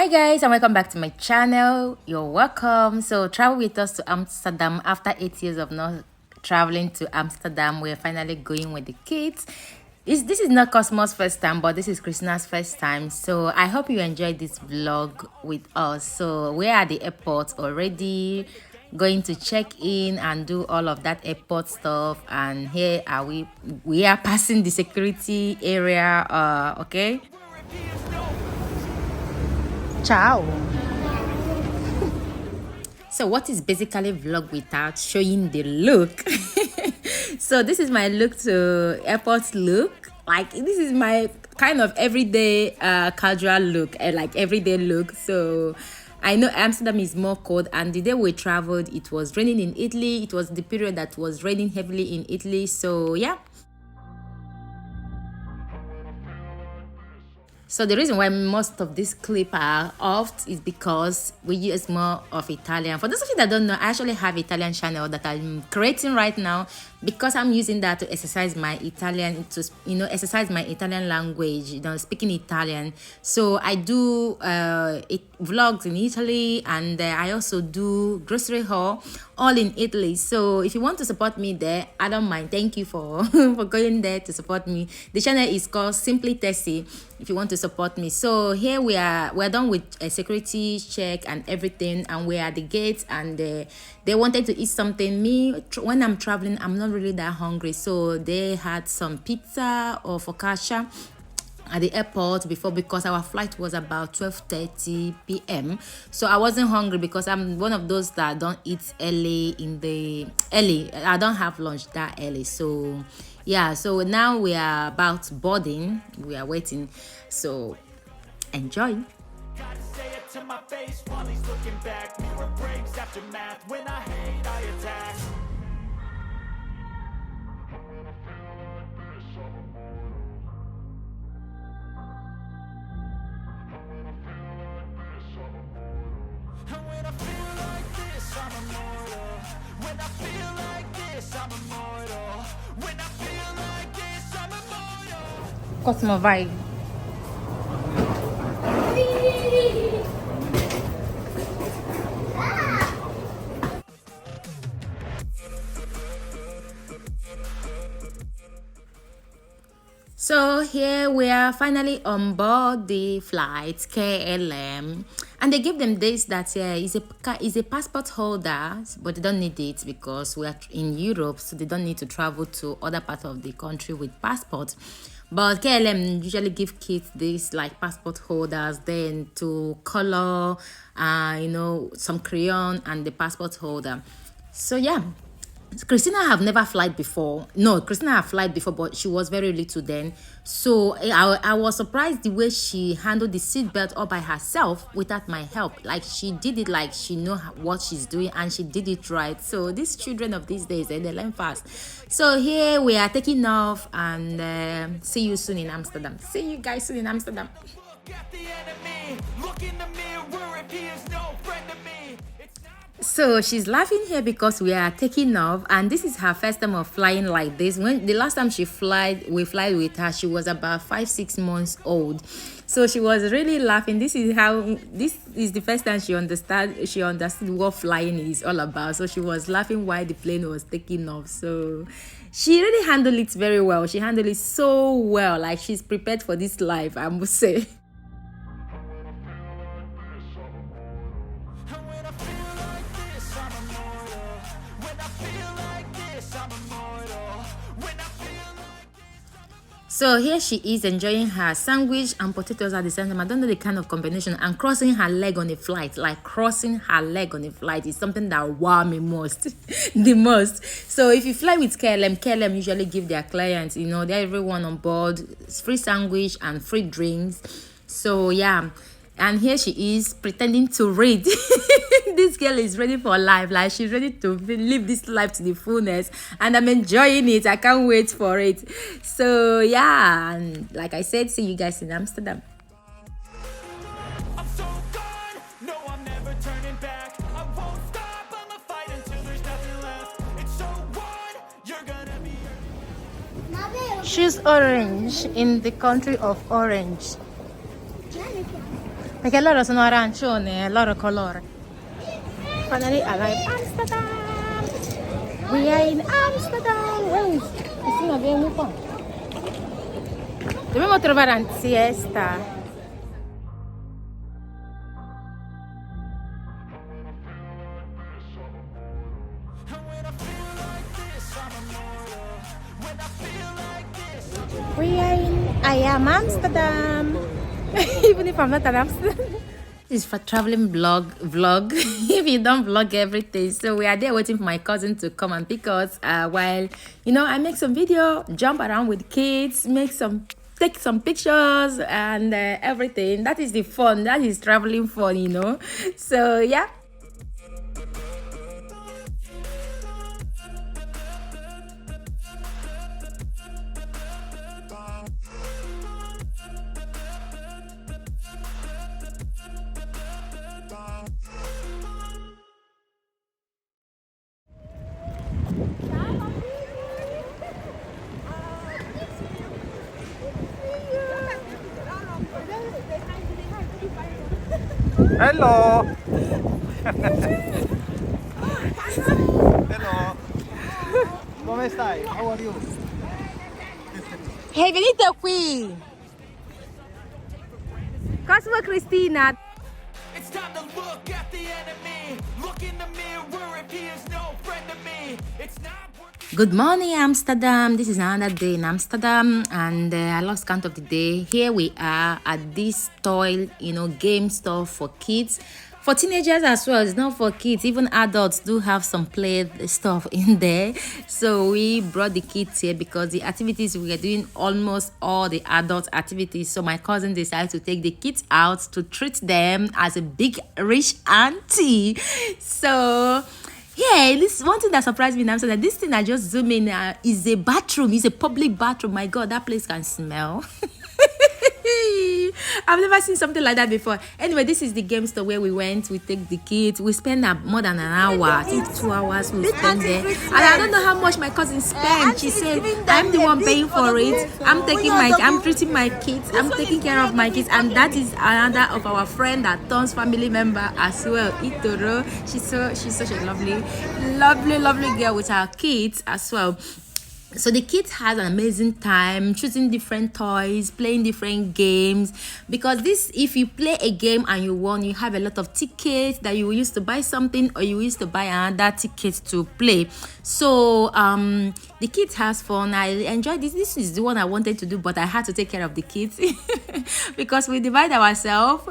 Hi guys, and welcome back to my channel. You're welcome. So travel with us to Amsterdam. After 8 years of not traveling to Amsterdam, we're finally going with the kids. This is not Cosmo's first time, but this is Christina's first time. So I hope you enjoyed this vlog with us. So we're at the airport already, going to check in and do all of that airport stuff. And here are we are passing the security area. Okay. Ciao. So what is basically vlog without showing the look? So this is my look to airport look. Like this is my kind of everyday casual look, like everyday look. So I know Amsterdam is more cold, and the day we traveled it was raining in Italy. It was the period that was raining heavily in Italy. So yeah. So the reason why most of these clips are off is because we use more of Italian. For those of you that don't know, I actually have Italian channel that I'm creating right now because I'm using that to exercise my Italian, to exercise my Italian language, speaking Italian. So I do vlogs in Italy, and I also do grocery haul, all in Italy. So if you want to support me there, I don't mind. Thank you for for going there to support me. The channel is called Simply Tessie if you want to support me. So here we're done with a security check and everything, and we're at the gate, and they wanted to eat something. Me, when I'm traveling, I'm not really that hungry, so they had some pizza or focaccia at the airport before, because our flight was about 12:30 p.m. So I wasn't hungry because I'm one of those that don't eat early. I don't have lunch that early. So yeah, so now we are about boarding. We are waiting. So enjoy. Gotta say it to my face while he's looking back. Mirror breaks after math. When I hate, I attack. And when I feel like this, I'm immortal. When I feel like this, I'm immortal. When I feel like this, I'm immortal. Cosmo vibe. So here we are finally on board the flight KLM, and they give them this that is a passport holder, but they don't need it because we are in Europe, so they don't need to travel to other parts of the country with passport. But KLM usually give kids this like passport holders, then to color, some crayon and the passport holder. So yeah. Christina have never flied before. No, Christina have flied before, but she was very little then. So I was surprised the way she handled the seatbelt all by herself without my help. Like she did it like she know what she's doing, and she did it right. So these children of these days, they learn fast. So here we are taking off, and see you soon in Amsterdam. See you guys soon in Amsterdam. Look at the enemy. Look in the mirror if he is no friend to me. So she's laughing here because we are taking off, and this is her first time of flying like this. When the last time we fly with her, she was about 5-6 months old. So she was really laughing. This is the first time she understood what flying is all about. So she was laughing while the plane was taking off. So she really handled it very well. She handled it so well. Like she's prepared for this life, I must say. So here she is enjoying her sandwich and potatoes at the same time. I don't know the kind of combination. And crossing her leg on a flight, like crossing her leg on a flight is something that wow me most, the most. So if you fly with KLM usually give their clients, everyone on board free sandwich and free drinks. So yeah. And here she is pretending to read. This girl is ready for life. Like she's ready to live this life to the fullness. And I'm enjoying it. I can't wait for it. So yeah. And like I said, see you guys in Amsterdam. I'm so gone. No, I'm never turning back. I won't stop. I'ma fight until there's nothing left. It's so on. You're gonna be. She's orange in the country of orange. Perché loro sono arancione, loro colore. Finally arrived Amsterdam. We are in Amsterdam. Wait, Cristina, vieni qua. Dobbiamo trovare una siesta. We are in I am Amsterdam. Even if I'm not an Amsterdam. This is for traveling vlog if you don't vlog everything. So we are there waiting for my cousin to come and pick us while I make some video, jump around with kids, take some pictures and everything. That is the fun. That is traveling fun. So yeah. Hello! Hello! Come stai? How are you? Hey, venite qui. Cosmo Cristina. It's time to look at the enemy. Look in the mirror if he is no friend to me. It's not working. Good morning, Amsterdam. This is another day in Amsterdam, and I lost count of the day. Here we are at this toy, game store for kids, for teenagers as well. It's not for kids, even adults do have some play stuff in there. So we brought the kids here because the activities we are doing almost all the adult activities. So my cousin decided to take the kids out to treat them as a big rich auntie. So yeah, this one thing that surprised me in Amsterdam, this thing I just zoom in is a bathroom. It's a public bathroom. My God, that place can smell. I've never seen something like that before. Anyway, this is the game store where we went. We take the kids. We spend more than an hour. I think 2 hours we spend there. And I don't know how much my cousin spent. She said, I'm the one paying for it. I'm treating my kids. I'm taking care of my kids. And that is another of our friend that turns family member as well. Itoro. She's such a lovely girl with her kids as well. So the kids had an amazing time choosing different toys, playing different games, because if you play a game and you won, you have a lot of tickets that you will use to buy something, or you will use to buy another ticket to play. So the kids has fun. I enjoyed this. This is the one I wanted to do, but I had to take care of the kids because we divide ourselves.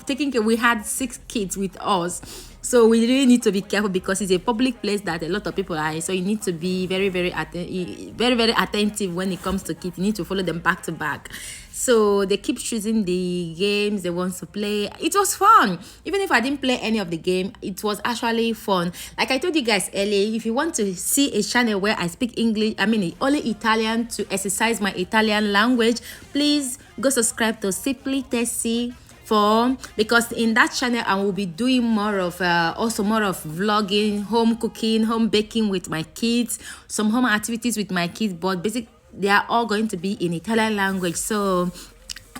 Taking care. We had 6 kids with us. So we really need to be careful because it's a public place that a lot of people are. So you need to be very, very attentive when it comes to kids. You need to follow them back to back. So they keep choosing the games they want to play. It was fun. Even if I didn't play any of the game, it was actually fun. Like I told you guys earlier, if you want to see a channel where I speak English, only Italian, to exercise my Italian language, please go subscribe to Simply Tessie. Because in that channel I will be doing more of vlogging, home cooking, home baking with my kids, some home activities with my kids, but basically they are all going to be in Italian language. So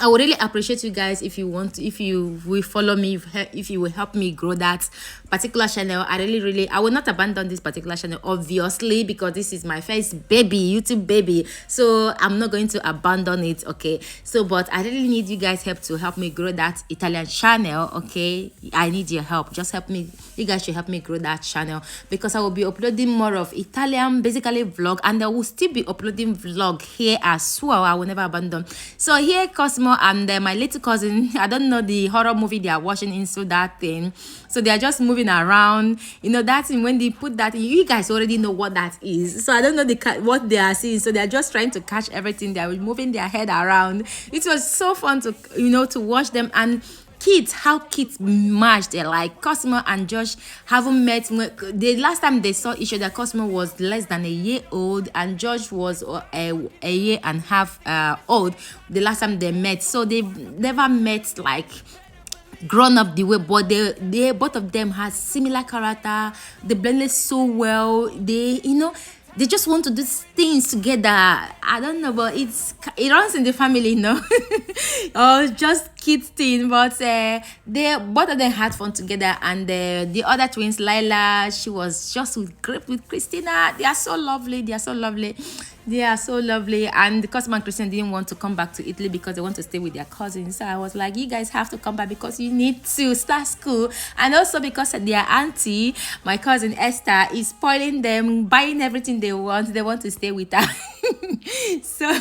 I would really appreciate you guys if you will follow me, if you will help me grow that particular channel. I will not abandon this particular channel, obviously, because this is my first baby, YouTube baby. So I'm not going to abandon it, okay? So, but I really need you guys' help to help me grow that Italian channel, okay? I need your help. Just help me. You guys should help me grow that channel because I will be uploading more of Italian, basically vlog, and I will still be uploading vlog here as well. I will never abandon. So here, Cosmo and my little cousin, I don't know the horror movie they are watching into that thing, so they are just moving around. That thing, when they put that in, you guys already know what that is, so I don't know what they are seeing, so they are just trying to catch everything. They are moving their head around. It was so fun to watch them. And how kids match. They're like Cosmo and Josh haven't met. The last time they saw each other, Cosmo was less than a year old and Josh was a year and a half old the last time they met. So they've never met like grown up the way, but they both of them has similar character. They blended so well. They just want to do things together. I don't know, but it runs in the family, or just cute thing, but they both of them had fun together. And the other twins, Lila, she was just with Christina. They are so lovely. They are so lovely. They are so lovely. And the cousin and Christian didn't want to come back to Italy because they want to stay with their cousins. So I was like, you guys have to come back because you need to start school. And also because their auntie, my cousin Esther, is spoiling them, buying everything they want. They want to stay with her. So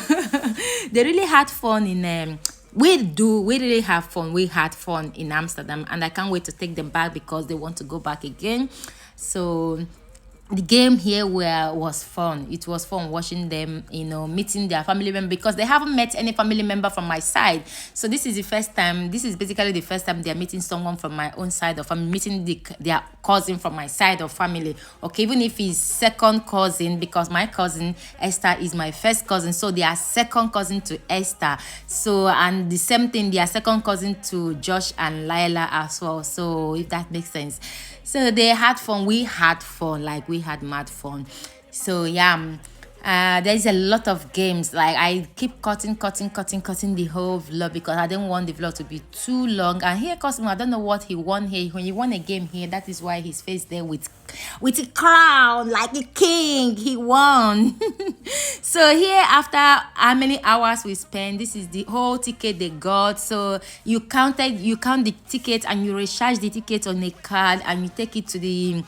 they really had fun in we really have fun. We had fun in Amsterdam, and I can't wait to take them back because they want to go back again. So the game here was fun. It was fun watching them, meeting their family member, because they haven't met any family member from my side. So this is the first time. This is basically the first time they're meeting someone from my own side of family, meeting their cousin from my side of family. Okay, even if he's second cousin, because my cousin Esther is my first cousin, so they are second cousin to Esther. So, and the same thing, they are second cousin to Josh and Lila as well. So if that makes sense. So they had fun. We had fun. Like, we had mad fun. So yeah, there's a lot of games. Like, I keep cutting the whole vlog because I didn't want the vlog to be too long. And here Cosmo, I don't know what he won here. When he won a game here, that is why his face there with a crown like a king. He won. So here, after how many hours we spent, this is the whole ticket they got. So you count the ticket and you recharge the ticket on a card and you take it to the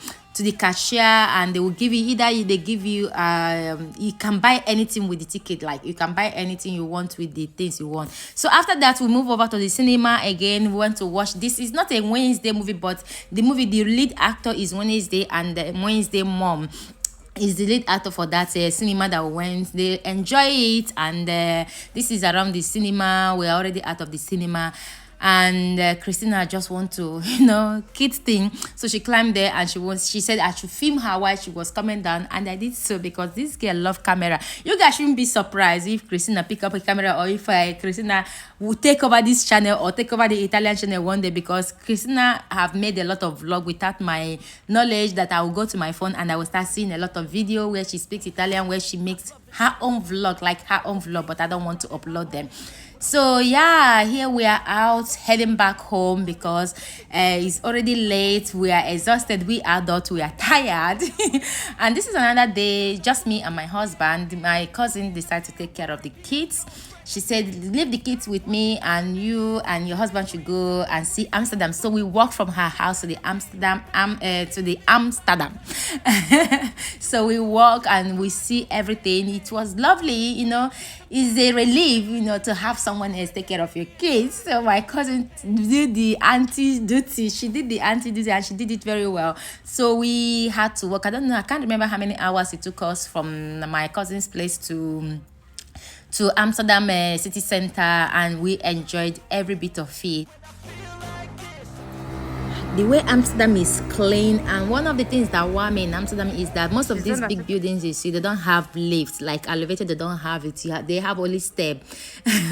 cashier, and they will give you, they give you you can buy anything with the ticket. Like, you can buy anything you want with the things you want. So after that, we move over to the cinema again. We went to watch, this is not a Wednesday movie, but the lead actor is Wednesday, and the Wednesday mom is the lead actor for that cinema that we went. They enjoy it, and this is around the cinema. We're already out of the cinema, and Christina just want to, kids thing. So she climbed there, and she said I should film her while she was coming down, and I did so because this girl love camera. You guys shouldn't be surprised if Christina pick up a camera, or if Christina will take over this channel or take over the Italian channel one day, because Christina have made a lot of vlog without my knowledge, that I will go to my phone and I will start seeing a lot of video where she speaks Italian, where she makes her own vlog, but I don't want to upload them. So yeah, here we are out heading back home because it's already late. We are exhausted. We adults, we are tired. And this is another day, just me and my husband. My cousin decided to take care of the kids. She said, leave the kids with me, and you and your husband should go and see Amsterdam. So we walked from her house to the Amsterdam. So we walk and we see everything. It was lovely, It's a relief, to have someone else take care of your kids. So my cousin did the auntie duty. She did the auntie duty, and she did it very well. So we had to walk. I can't remember how many hours it took us from my cousin's place to Amsterdam city center, and we enjoyed every bit of it. The way Amsterdam is clean, and one of the things that wow me in Amsterdam is that most of these big buildings you see, they don't have lifts, like elevator, they don't have it. They have only step.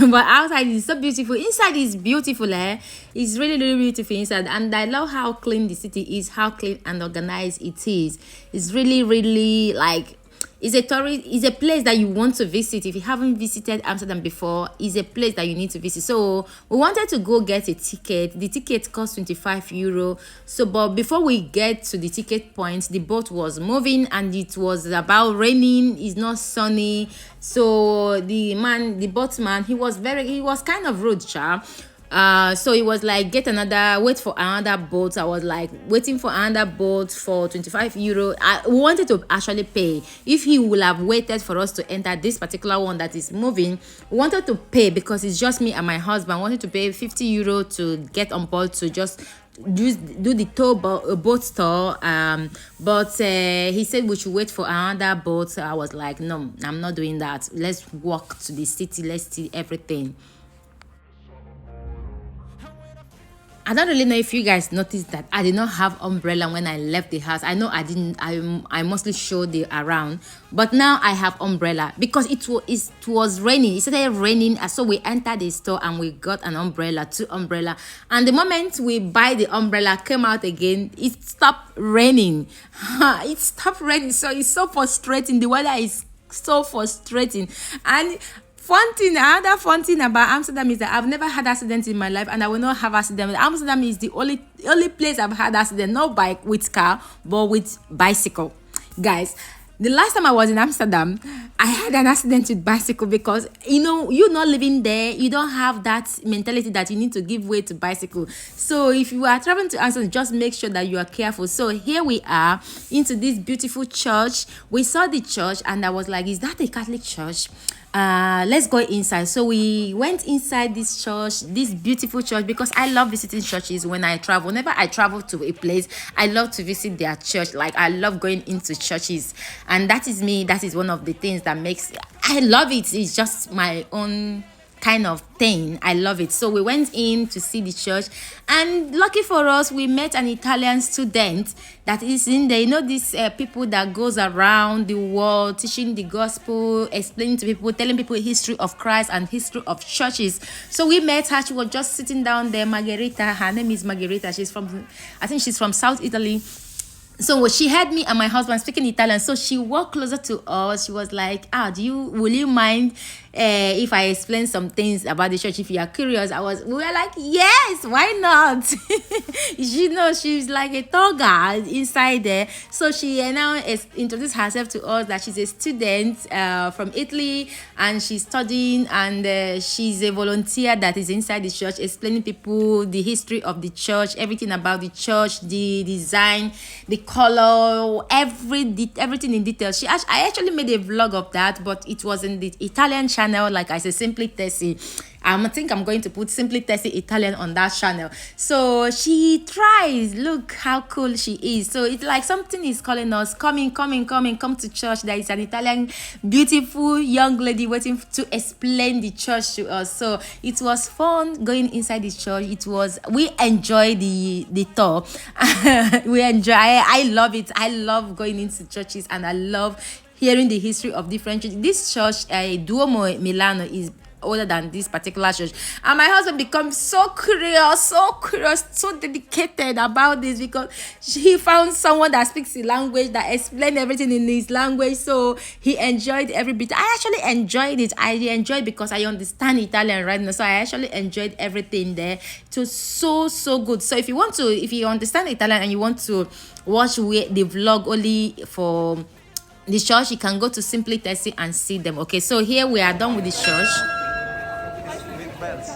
But outside is so beautiful. Inside is beautiful, It's really, really beautiful inside, and I love how clean the city is, how clean and organized it is. It's really, really like, it's a place that you want to visit. If you haven't visited Amsterdam before, it's a place that you need to visit. So we wanted to go get a ticket. The ticket cost €25. So, but before we get to the ticket point, the boat was moving and it was about raining. It's not sunny. So the boatman, he was kind of rude, child. So it was like, wait for another boat. I was like waiting for another boat for €25. We wanted to actually pay. If he would have waited for us to enter this particular one that is moving, we wanted to pay because it's just me and my husband. We wanted to pay €50 to get on board, to just do the boat tour. But he said we should wait for another boat. So I was like, no, I'm not doing that. Let's walk to the city. Let's see everything. I don't really know if you guys noticed that I did not have umbrella when I left the house. I know I didn't. I mostly showed the around, but now I have umbrella because it was raining. It started raining, so we entered the store and we got an umbrella, 2 umbrella. And the moment we buy the umbrella, came out again, it stopped raining. It stopped raining, so it's so frustrating. The weather is so frustrating, and Another fun thing about Amsterdam is that I've never had accident in my life, and I will not have accident. Amsterdam is the only place I've had accident, not bike with car, but with bicycle. Guys, the last time I was in Amsterdam, I had an accident with bicycle because you're not living there, you don't have that mentality that you need to give way to bicycle. So if you are traveling to Amsterdam, just make sure that you are careful. So here we are into this beautiful church. We saw the church and I was like, is that a Catholic church? Let's go inside. So we went inside this church, this beautiful church, because I love visiting churches when I travel. Whenever I travel to a place, I love to visit their church. Like, I love going into churches, and that is me. That is one of the things that makes I love it. It's just my own kind of thing. I love it. So we went in to see the church, and lucky for us, we met an Italian student that is in there. These people that goes around the world teaching the gospel, explaining to people, telling people history of Christ and history of churches. So we met her. She was just sitting down there. Margherita, her name is Margherita. I think she's from South Italy. So she heard me and my husband speaking Italian. So she walked closer to us. She was like, will you mind if I explain some things about the church? If you are curious. We were like, yes, why not? She's like a tour guide inside there. So she now introduced herself to us that she's a student from Italy, and she's studying, and she's a volunteer that is inside the church, explaining people the history of the church, everything about the church, the design, the color, everything in detail. I actually made a vlog of that, but it was in the Italian channel, like I said, Simply Tessie. I think I'm going to put Simply Tessie Italian on that channel. So she tries. Look how cool she is. So it's like something is calling us, come to church. There is an Italian beautiful young lady waiting to explain the church to us. So it was fun going inside the church. We enjoy the tour. I love it. I love going into churches, and I love hearing the history of different churches. This church, Duomo Milano, is older than this particular church, and my husband becomes so curious, so dedicated about this, because he found someone that speaks the language, that explained everything in his language. So he enjoyed every bit. I actually enjoyed it. I enjoyed because I understand Italian right now, so I actually enjoyed everything there. It was so good. So if you understand Italian and you want to watch the vlog only for the church, you can go to Simply Tessie and see them. Okay, so here we are done with the church. With bells.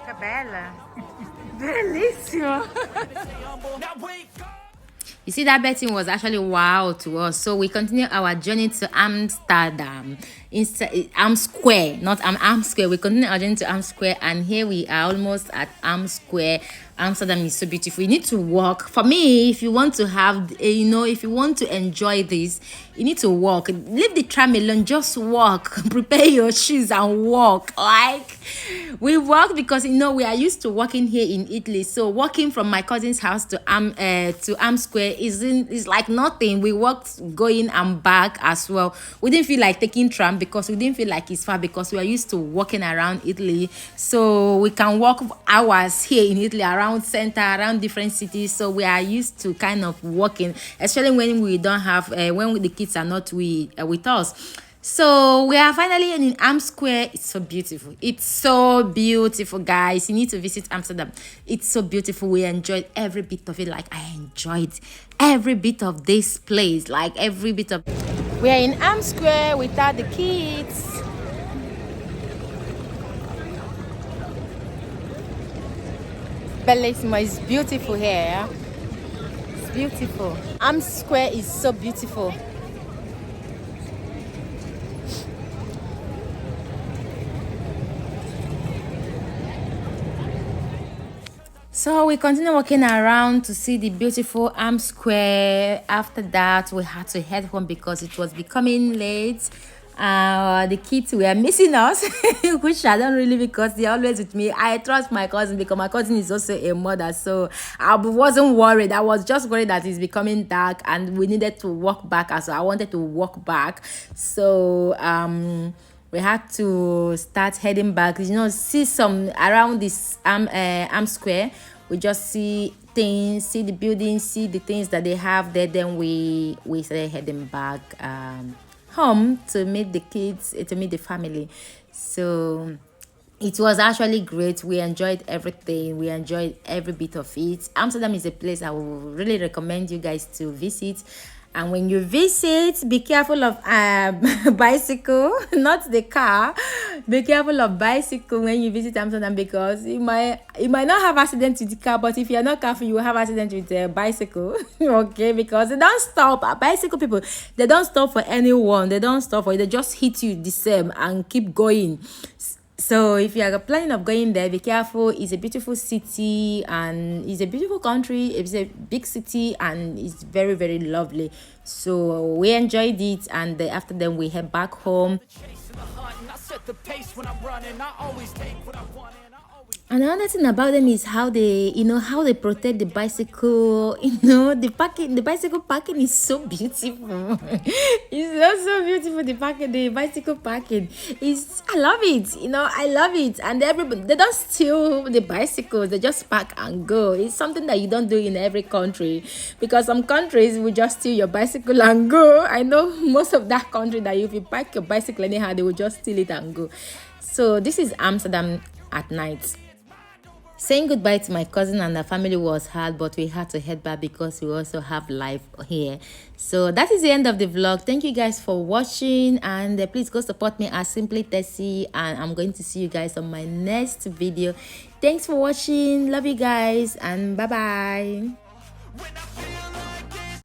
Che bella. Bellissimo. You see, that betting was actually wow to us. So we continue our journey to Amsterdam. Am Square, not Am Square. We continue our journey to Am Square, and here we are almost at Am Square. Amsterdam is so beautiful. You need to walk. For me, if you want to have, if you want to enjoy this, you need to walk. Leave the tram alone. Just walk. Prepare your shoes and walk. Like, we walk because we are used to walking here in Italy. So walking from my cousin's house to Am Square is like nothing. We walked going and back as well. We didn't feel like taking tram because we didn't feel like it's far, because we are used to walking around Italy. So we can walk hours here in Italy, around center, around different cities. So we are used to kind of walking, especially when we don't have when the kids are not with us. So we are finally in Am Square. It's so beautiful. It's so beautiful, guys. You need to visit Amsterdam. It's so beautiful. We enjoyed every bit of it. Like, I enjoyed every bit of this place. Like, every bit of. We are in Am Square without the kids. Bellissimo is beautiful here. It's beautiful. Am Square is so beautiful. So we continue walking around to see the beautiful Am Square. After that, we had to head home because it was becoming late. The kids were missing us, which I don't really because they're always with me. I trust my cousin because my cousin is also a mother, so I wasn't worried. I was just worried that it's becoming dark and we needed to walk back. So I wanted to walk back. So we had to start heading back. See some around this Am Square. We just see things, see the buildings, see the things that they have there. Then we started heading back home to meet the kids, to meet the family. So it was actually great. We enjoyed everything. We enjoyed every bit of it. Amsterdam is a place I would really recommend you guys to visit. And when you visit, be careful of bicycle, not the car. Be careful of bicycle when you visit Amsterdam because you might not have accident with the car, but if you're not careful, you will have accident with the bicycle. Okay, because they don't stop. Bicycle people, they don't stop for anyone. They don't stop for you. They just hit you the same and keep going. So if you are planning of going there, be careful. It's a beautiful city and it's a beautiful country. It's a big city and it's very, very lovely. So we enjoyed it, and after then we head back home. Chasing the hunt and I set the pace when I'm running. I always take what I want and I always Another thing about them is how they protect the bicycle. The bicycle parking is so beautiful. It's so beautiful. The bicycle parking I love it. I love it. And everybody, they don't steal the bicycles. They just park and go. It's something that you don't do in every country because some countries will just steal your bicycle and go. I know most of that country that if you park your bicycle anyhow, they will just steal it and go. So this is Amsterdam at night. Saying goodbye to my cousin and her family was hard, but we had to head back because we also have life here. So that is the end of the vlog. Thank you guys for watching, and please go support me as Simply Tessie, and I'm going to see you guys on my next video. Thanks for watching. Love you guys, and bye bye. when I feel